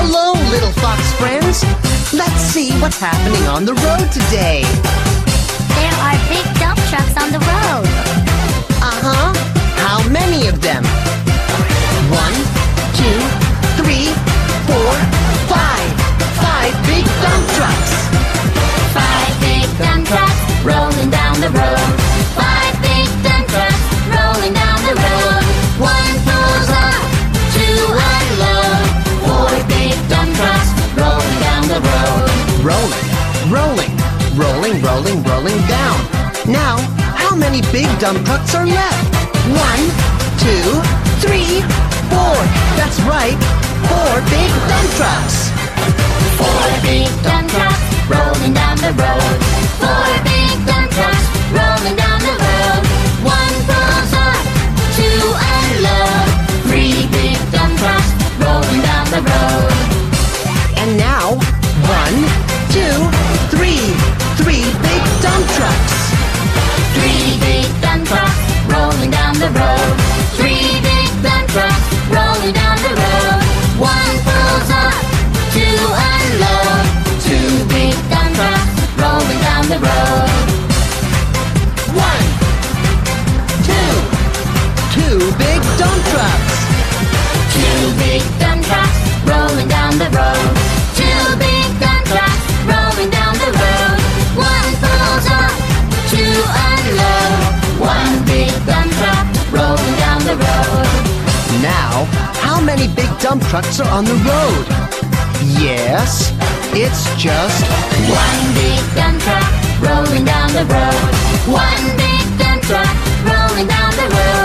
Hello, little fox friends. Let's see what's happening on the road today. There are big dump trucks on the road. Uh-huh. How many of them? 1, 2, 3, 4, 5. 5 big dump trucks. 5 big dump trucks rolling down the road. 5 big dump trucks rolling down the road. 1 pulls up, 2 unload. 4 big dump trucks rolling down the road. Rolling, rolling, rolling, rolling, rolling down. Now, how many big dump trucks are left? 1, 2, 3, 4. That's right, 4 big dump trucks. 4 big dump trucks rolling down the road. 4 big dump trucks rolling down the road. 1 pulls up, 2 unload. 3 big dump trucks rolling down the road. And now, 1, 2, 3. 3 big dump trucks. 3 big dump trucks rolling down the road. 3 big dump trucks rolling down the road. 1 pulls up, 2 unload. 2 big dump trucks rolling down the road. 1, 2. 2 big dump trucks. 2 big dump trucks rolling down the road. 2 big dump trucks rolling down the road. 1 pulls up, 2 unload. 1 big dump truck rolling down the road. Now, how many big dump trucks are on the road? Yes, it's just 1 big dump truck rolling down the road. 1 big dump truck rolling down the road.